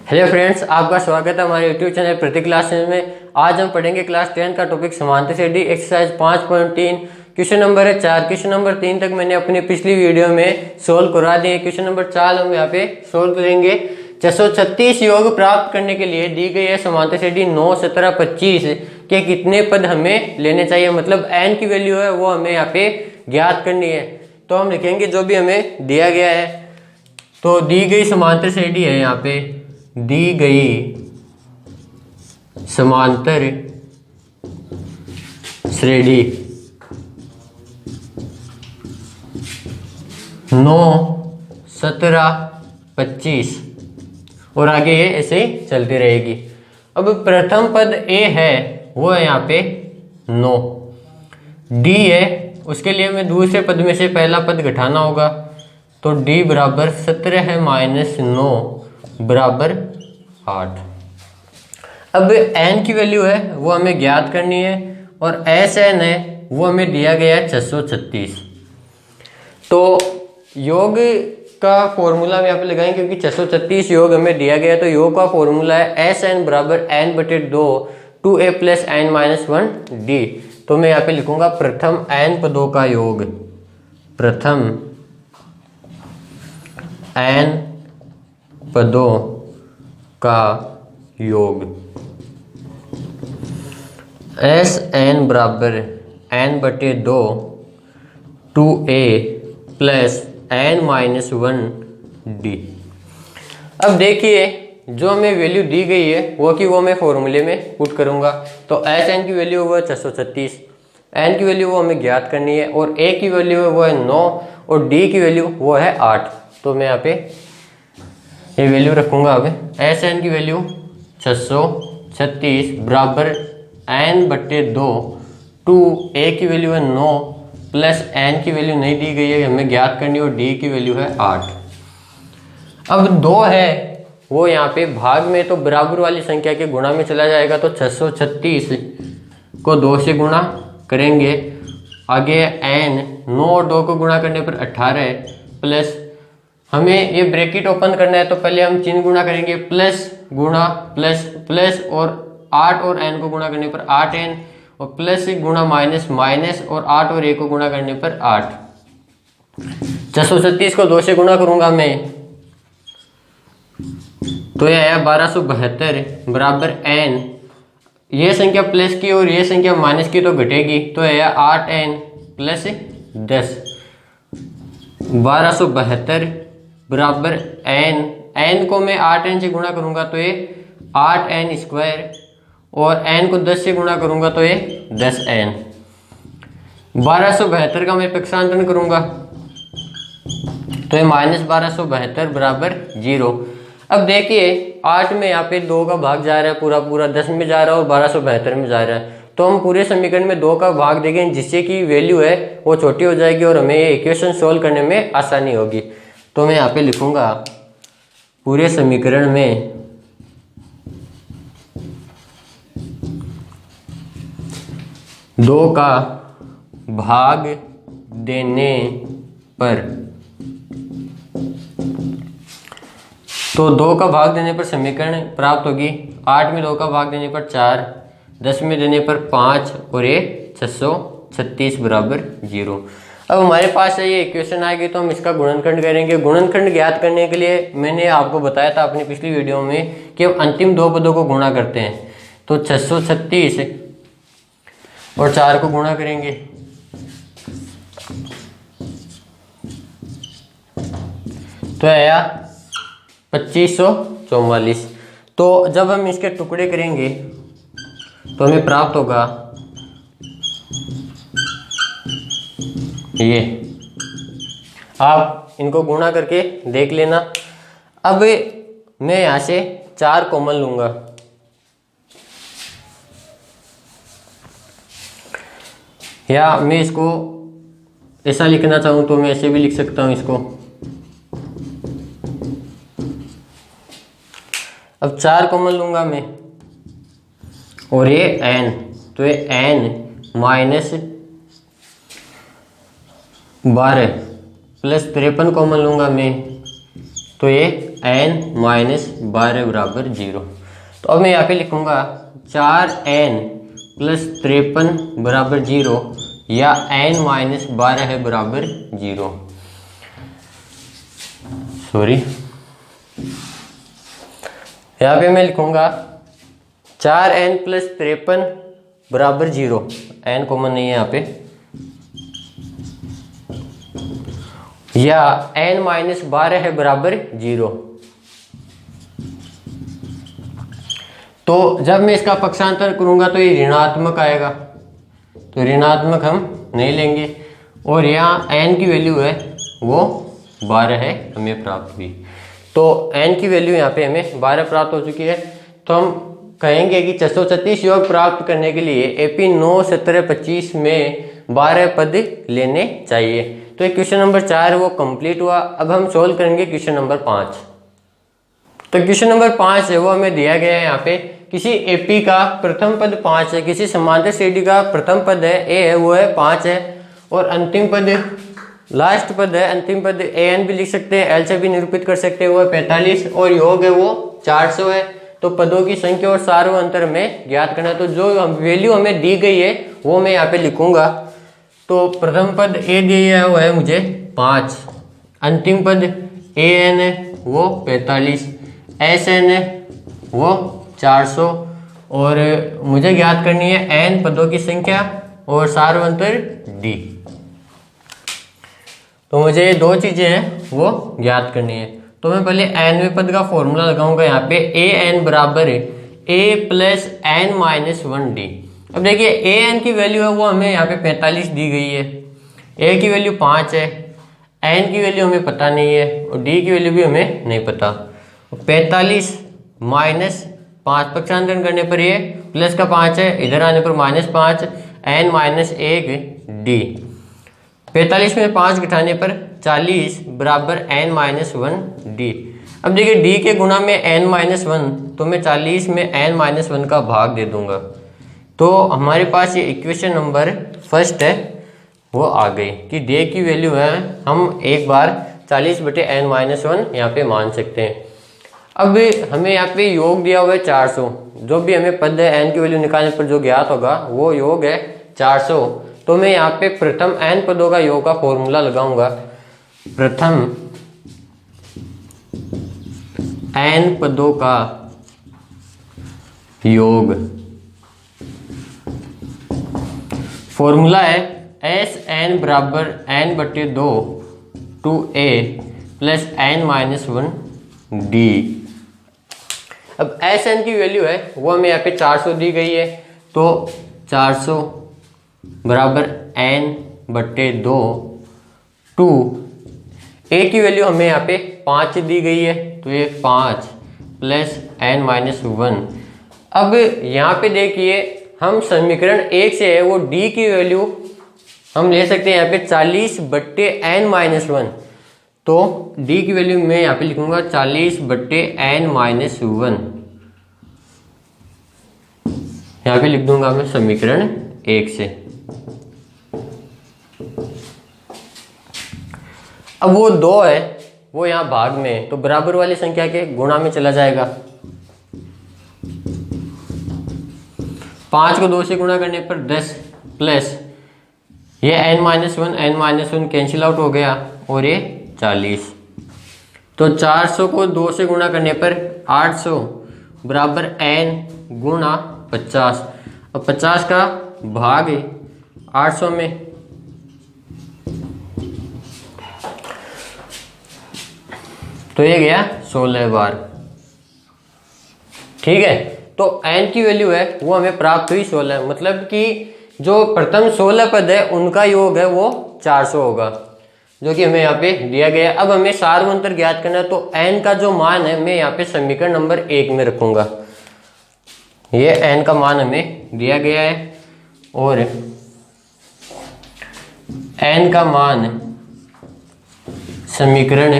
Hello friends, आपका स्वागत है हमारे यूट्यूब चैनल प्रति क्लासेस में। आज हम पढ़ेंगे क्लास 10 का टॉपिक समांतर श्रेणी एक्सरसाइज 5.3। क्वेश्चन नंबर है 4। क्वेश्चन नंबर 3 तक मैंने अपनी पिछली वीडियो में सोल्व करा दिए। क्वेश्चन नंबर 4 हम यहाँ पे सोल्व करेंगे। 636 योग प्राप्त करने के लिए दी गई है समांतर श्रेणी 9, 17, 25 के कितने पद हमें लेने चाहिए, मतलब n की वैल्यू है वो हमें यहाँ पे ज्ञात करनी है। तो हम लिखेंगे जो भी हमें दिया गया है। तो दी गई समांतर श्रेणी है, यहाँ पे दी गई समांतर श्रेणी 9, 17, 25 और आगे ये ऐसे ही चलती रहेगी। अब प्रथम पद ए है वो है यहाँ पे 9, डी है उसके लिए हमें दूसरे पद में से पहला पद घटाना होगा। तो डी बराबर 17 है माइनस 9 बराबर 8। अब n की वैल्यू है वो हमें ज्ञात करनी है और एस एन है वो हमें दिया गया है 636। तो योग का फॉर्मूला हम यहाँ पे लगाएंगे क्योंकि 636 योग हमें दिया गया है। तो योग का फॉर्मूला है एस एन बराबर एन बटे 2 2a plus N minus 1 D. तो मैं यहाँ पे लिखूंगा प्रथम n पदों का योग, प्रथम n पदों का योग एस एन बराबर एन बटे 2 2a plus N minus 1 D. अब देखिए जो हमें वैल्यू दी गई है वो मैं फॉर्मूले में पुट करूंगा। तो एस एन की वैल्यू वो है 636, एन की वैल्यू वो हमें ज्ञात करनी है और ए की वैल्यू है वो है 9 और डी की वैल्यू वो है 8। तो मैं यहाँ पे ये वैल्यू रखूंगा। अब एस एन की वैल्यू 636 बराबर एन बटे 2 2 ए की वैल्यू है 9 प्लस एन की वैल्यू नहीं दी गई है हमें ज्ञात करनी और डी की वैल्यू है 8। अब 2 है वो यहाँ पे भाग में तो बराबर वाली संख्या के गुणा में चला जाएगा। तो 636 को 2 से गुणा करेंगे, आगे एन 9 और 2 को गुणा करने पर 18 प्लस हमें ये ब्रैकेट ओपन करना है तो पहले हम चिन्ह गुणा करेंगे, प्लस गुणा प्लस प्लस और 8 और n को गुणा करने पर 8n और प्लस गुणा माइनस माइनस और 8 और a को गुणा करने पर 8। 636 को 2 से गुणा करूंगा मैं तो यह आया 1272 बराबर n। ये संख्या प्लस की और ये संख्या माइनस की तो घटेगी तो यह 8n प्लस 10 1272 बराबर n को मैं 8n से गुणा करूंगा तो ये 8n स्क्वायर और n को 10 से गुणा करूंगा तो ये 10n। 1272 का मैं पक्षांतरण करूंगा तो ये माइनस 1272 बराबर 0। अब देखिए 8 में यहाँ पे 2 का भाग जा रहा है, पूरा पूरा 10 में जा रहा है और 1272 में जा रहा है। तो हम पूरे समीकरण में 2 का भाग देंगे जिससे कि वैल्यू है वो छोटी हो जाएगी और हमें ये इक्वेशन सोल्व करने में आसानी होगी। तो मैं यहाँ पे लिखूंगा पूरे समीकरण में दो का भाग देने पर, तो 2 का भाग देने पर समीकरण प्राप्त होगी। 8 में 2 का भाग देने पर 4, 10 में देने पर 5 और ये 636 बराबर 0। अब हमारे पास ये इक्वेशन आएगी तो हम इसका गुणनखंड करेंगे। गुणनखंड ज्ञात करने के लिए मैंने आपको बताया था अपनी पिछली वीडियो में कि हम अंतिम 2 पदों को गुणा करते हैं। तो 636 और 4 को गुणा करेंगे तो आया 2544। तो जब हम इसके टुकड़े करेंगे तो हमें प्राप्त होगा ये। आप इनको गुणा करके देख लेना। अब मैं यहाँ से 4 कॉमन लूंगा, या मैं इसको ऐसा लिखना चाहूँ तो मैं ऐसे भी लिख सकता हूँ इसको। अब 4 कॉमन लूंगा मैं और ये n, तो ये n माइनस 12 प्लस 53 कॉमन लूंगा मैं तो ये n माइनस 12 बराबर 0। तो अब मैं यहाँ पे लिखूँगा 4n प्लस 53 बराबर 0 या n माइनस 12 है बराबर 0। सॉरी, यहाँ पे मैं लिखूँगा 4n प्लस 53 बराबर 0, n कॉमन नहीं है यहाँ पे, या n माइनस 12 है बराबर 0। तो जब मैं इसका पक्षांतर करूंगा तो ये ऋणात्मक आएगा, तो ऋणात्मक हम नहीं लेंगे, और यहाँ n की वैल्यू है वो 12 है हमें प्राप्त हुई। तो n की वैल्यू यहाँ पे हमें 12 प्राप्त हो चुकी है। तो हम कहेंगे कि 636 योग प्राप्त करने के लिए AP 9, 17, 25 में 12 पद लेने चाहिए। तो ये क्वेश्चन नंबर 4 वो कंप्लीट हुआ। अब हम सोल्व करेंगे क्वेश्चन नंबर 5। तो क्वेश्चन नंबर 5 है वो हमें दिया गया है यहाँ पे, किसी AP का प्रथम पद 5 है, किसी समांतर श्रेणी का प्रथम पद है A है वो है 5 है, और अंतिम पद लास्ट पद है, अंतिम पद AN भी लिख सकते हैं, L से भी निरूपित कर सकते हैं, वो है 45, और योग है वो 400 है। तो पदों की संख्या और सार्व अंतर में ज्ञात करना है। तो जो वैल्यू हमें दी गई है वो मैं यहाँ पे लिखूंगा। तो प्रथम पद A दिया है वो है मुझे 5, अंतिम पद AN है वो 45, SN है वो 400, और मुझे ज्ञात करनी है n पदों की संख्या और सार्व अंतर D। तो मुझे ये दो चीज़ें हैं वो ज्ञात करनी है। तो मैं पहले nवें पद का फॉर्मूला लगाऊंगा यहाँ पे, AN बराबर है A plus n minus 1D। अब देखिए AN की वैल्यू है वो हमें यहाँ पे 45 दी गई है, A की वैल्यू 5 है, n की वैल्यू हमें पता नहीं है, और D की वैल्यू भी हमें नहीं पता। 45 माइनस 5 पक्षांतरण करने पर ये प्लस का 5 है, इधर आने पर -5, n माइनस 1 D। 45 में 5 घटाने पर 40 बराबर n माइनस 1 D। अब देखिए D के गुणा में n माइनस 1, तो मैं 40 में n माइनस 1 का भाग दे दूंगा। तो हमारे पास ये इक्वेशन नंबर फर्स्ट है वो आ गई कि D की वैल्यू है, हम एक बार 40 बटे n माइनस 1 यहाँ पे मान सकते हैं। अब हमें यहाँ पे योग दिया हुआ है 400, जो भी हमें पद है n की वैल्यू निकालने पर जो ज्ञात होगा वो योग है 400। तो मैं यहाँ पे प्रथम n पदों का योग का फॉर्मूला लगाऊंगा। प्रथम n पदों का योग, फॉर्मूला है SN बराबर n बटे 2 2A plus n minus 1D। अब SN की वैल्यू है वो हमें यहाँ पे 400 दी गई है, तो 400 बराबर n बटे 2 2, A की वैल्यू हमें यहाँ पे 5 दी गई है, तो ये 5 प्लस n माइनस 1। अब यहाँ पे देखिए हम समीकरण 1 से है वो D की वैल्यू हम ले सकते हैं यहाँ पे 40 बट्टे n माइनस 1। तो D की वैल्यू मैं यहाँ पे लिखूंगा 40 बट्टे n माइनस 1, यहाँ पे लिख दूंगा मैं समीकरण 1 से। अब वो 2 है वो यहाँ भाग में है, तो बराबर वाली संख्या के गुणा में चला जाएगा। 5 को 2 से गुणा करने पर 10 प्लस ये n माइनस 1 कैंसिल आउट हो गया, और ये 40। तो 400 को 2 से गुणा करने पर 800 बराबर n गुणा 50। अब 50 का भाग 800 में, तो ये गया 16 बार। ठीक है, तो n की वैल्यू है वो हमें प्राप्त हुई 16, मतलब कि जो प्रथम 16 पद है उनका योग है वो 400 होगा, जो कि हमें यहाँ पे दिया गया है। अब हमें सार्व अंतर ज्ञात करना है, तो n का जो मान है मैं यहाँ पे समीकरण नंबर 1 में रखूंगा। ये n का मान हमें दिया गया है, और n का मान समीकरण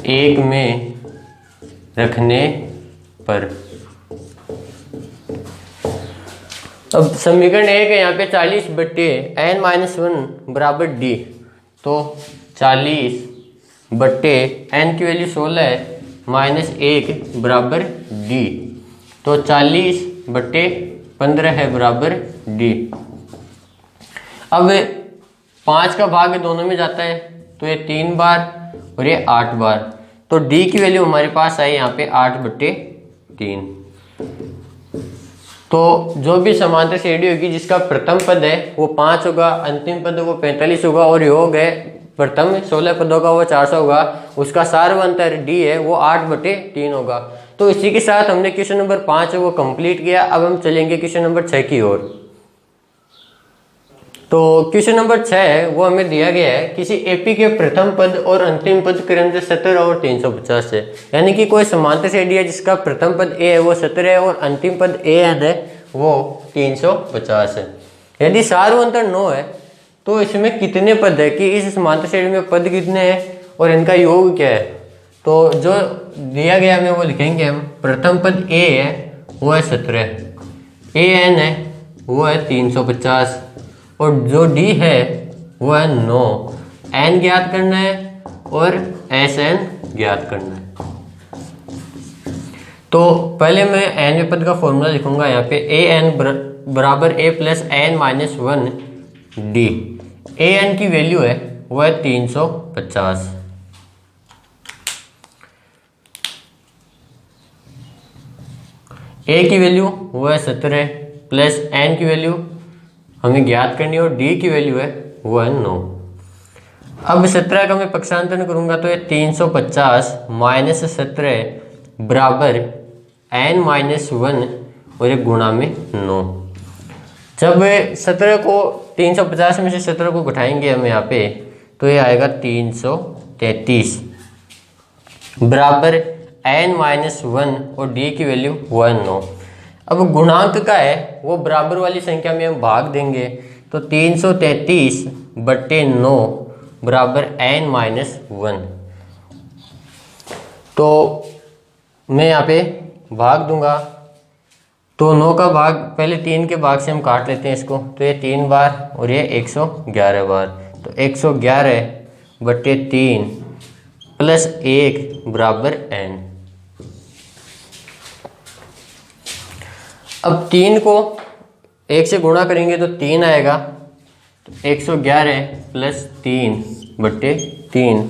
1 में रखने पर, अब समीकरण 1 है यहाँ पे 40 बट्टे n माइनस 1 बराबर D। तो 40 बट्टे एन की वैल्यू 16 है माइनस 1 बराबर डी। तो 40 बट्टे 15 है बराबर डी। अब 5 का भाग दोनों में जाता है तो ये 3 बार और ये 8 बार। तो डी की वैल्यू हमारे पास आई यहाँ पे 8 बट्टे 3। तो जो भी समांतर श्रेणी होगी जिसका प्रथम पद है वो 5 होगा, अंतिम पद वो 45 होगा और योग है प्रथम 16 पदों का वो 400 होगा, उसका सार्वंतर डी है वो 8 बटे 3 होगा। तो इसी के साथ हमने क्वेश्चन नंबर 5 है वो कंप्लीट किया। अब हम चलेंगे क्वेश्चन नंबर 6 की ओर। तो क्वेश्चन नंबर 6 है वो हमें दिया गया है किसी एपी के प्रथम पद और अंतिम पद क्रमशः 17 और 350 है। यानी कि कोई समांतर श्रेणी है जिसका प्रथम पद ए है वो 17 है और अंतिम पद ए एन है वो 350 है। यदि सार्वंतर 9 है तो इसमें कितने पद है कि इस समांतर श्रेणी में पद कितने हैं और इनका योग क्या है। तो जो दिया गया हमें वो लिखेंगे हम। प्रथम पद ए है वो है 17, ए एन है वो है 350 और जो डी है वो है 9। एन ज्ञात करना है और एस एन ज्ञात करना है। तो पहले मैं एन पद का फॉर्मूला लिखूंगा यहाँ पे। ए एन बराबर ए plus N minus 1 D. A N की वैल्यू है वो है 350। ए की वैल्यू वो है 17 प्लस एन की वैल्यू हमें ज्ञात करनी है और डी की वैल्यू है वो है 9। अब 17 का मैं पक्षांतरण करूंगा तो ये 350 माइनस 17 बराबर एन माइनस 1 और एक गुणा में 9। जब 17 को 350 में से 17 को घटाएंगे हम यहाँ पे तो ये आएगा 333 बराबर एन माइनस 1 और डी की वैल्यू वो है 9। अब गुणांक का है वो बराबर वाली संख्या में हम भाग देंगे तो 333 बट्टे 9 बराबर एन माइनस 1। तो मैं यहाँ पे भाग दूंगा तो 9 का भाग पहले 3 के भाग से हम काट लेते हैं इसको। तो ये 3 बार और ये 111 बार। तो 111 बट्टे 3 प्लस 1 बराबर एन। अब 3 को 1 से गुणा करेंगे तो 3 आएगा। तो 111 प्लस 3 बट्टे 3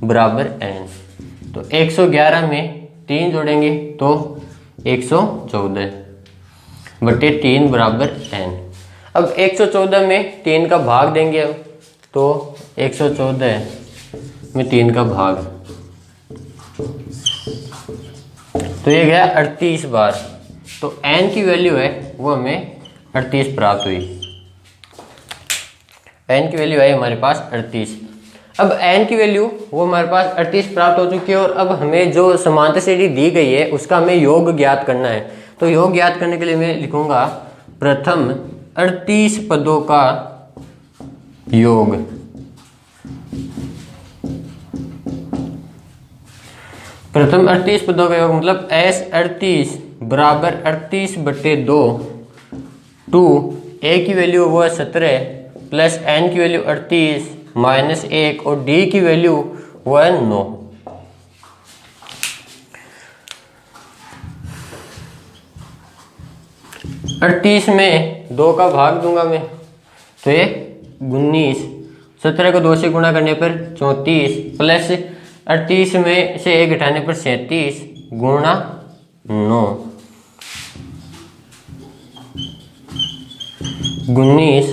बराबर एन। तो 111 में 3 जोड़ेंगे तो 114 बट्टे 3 बराबर एन। अब 114 में 3 का भाग देंगे अब तो 114 में 3 का भाग तो ये गया 38 बार। तो n की वैल्यू है वो हमें 38 प्राप्त हुई। n की वैल्यू है हमारे पास 38। अब n की वैल्यू वो हमारे पास 38 प्राप्त हो चुकी है और अब हमें जो समांतर श्रेणी दी गई है उसका हमें योग ज्ञात करना है। तो योग ज्ञात करने के लिए मैं लिखूंगा प्रथम 38 पदों का योग। प्रथम 38 पदों का योग मतलब एस 38 बराबर 38 बट्टे 2 टू ए की वैल्यू वो है 17 प्लस एन की वैल्यू 38 माइनस 1 और डी की वैल्यू वो है 9। अड़तीस में 2 का भाग दूंगा मैं तो ये 19। 17 को 2 से गुणा करने पर 34 प्लस 38 में से 1 घटाने पर 37 गुणा 9 19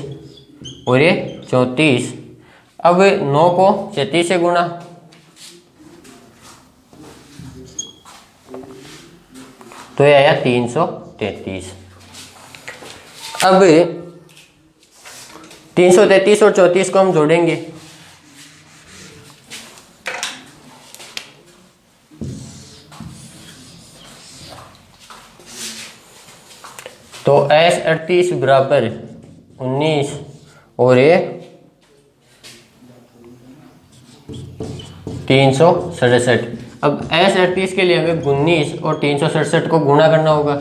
और ये 34। अब 9 को 37 से गुणा तो ये आया 333। अब 333 और 34 को हम जोड़ेंगे तो एस 38 बराबर 19 और ये 367। अब एस 38 के लिए हमें 19 और 367 को गुणा करना होगा।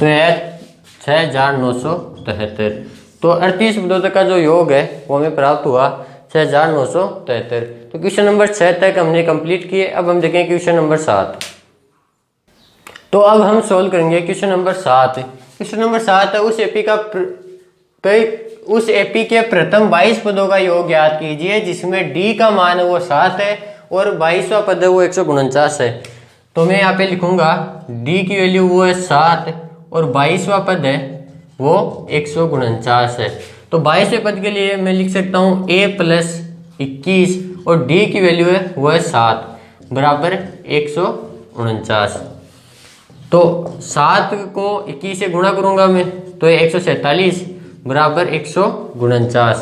तो यह 6973। तो 38 पदों का जो योग है वो हमें प्राप्त हुआ 6973। तो क्वेश्चन नंबर 6 तक हमने कंप्लीट किए। अब हम देखें क्वेश्चन नंबर 7। तो अब हम सोल्व करेंगे क्वेश्चन नंबर 7। क्वेश्चन नंबर 7 है उस एपी के प्रथम 22 पदों का योग ज्ञात कीजिए जिसमें डी का मान है वो 7 है और 22वां पद है वो 149 है। तो मैं यहाँ पे लिखूंगा डी की वैल्यू वो है 7 और 22वां पद है वो 149 है। तो 22वें पद के लिए मैं लिख सकता हूँ a + 21 और डी की वैल्यू है वो है 7 बराबर 149। तो 7 को 21 से गुणा करूंगा मैं तो 147 बराबर 149।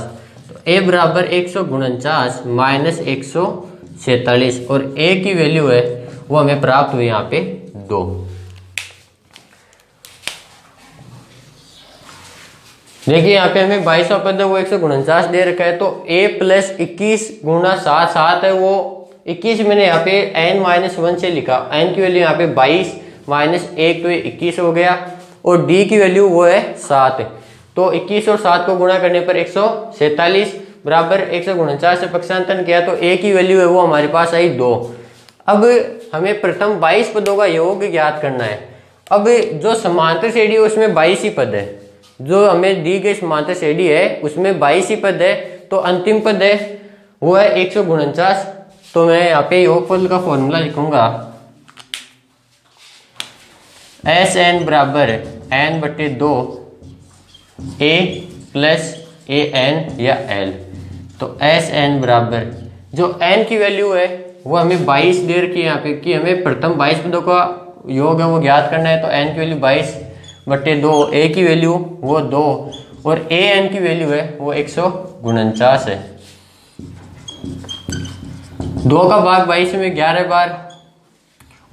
तो a बराबर 149 माइनस 147 और a की वैल्यू है वो हमें प्राप्त हुई यहाँ पे 2। देखिए यहाँ पे हमें 22वां पद है वो 149 दे रखा है। तो a + 21 गुणा 7 है वो 21 मैंने यहाँ पे n-1 से लिखा। n की वैल्यू यहाँ पे 22 माइनस 1 तो ये 21 हो गया और d की वैल्यू वो है 7। तो 21 और 7 को गुणा करने पर 147 बराबर 149 से पक्षांतरण किया तो a की वैल्यू है वो हमारे पास आई 2। अब हमें प्रथम 22 पदों का योग ज्ञात करना है। अब जो समांतर श्रेणी है उसमें 22 ही पद है। जो हमें दी गई समांतर श्रेणी है उसमें 22 ही पद है। तो अंतिम पद है वो है 149। तो मैं यहाँ पे योगफल का फॉर्मूला लिखूंगा Sn बराबर n/2 a + an या l। तो Sn बराबर जो n की वैल्यू है वो हमें 22 दे रखी है यहाँ पे कि हमें प्रथम 22 पदों का योग है वो ज्ञात करना है। तो n की वैल्यू 22/2, a की वैल्यू वो 2 और an की वैल्यू है वो 149 है। 2 का भाग 22 में 11 बार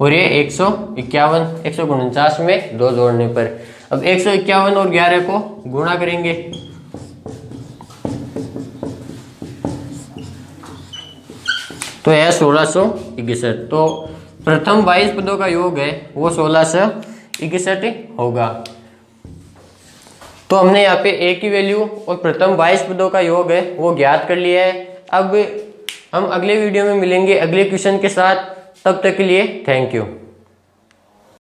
और ये 151 149 में 2 जोड़ने पर। अब 151 और 11 को गुणा करेंगे तो यह 1661। तो प्रथम 22 पदों का योग है वो 1661 होगा। तो हमने यहाँ पे a की वैल्यू और प्रथम 22 पदों का योग है वो ज्ञात कर लिया है। अब हम अगले वीडियो में मिलेंगे अगले क्वेश्चन के साथ। तब तक के लिए थैंक यू।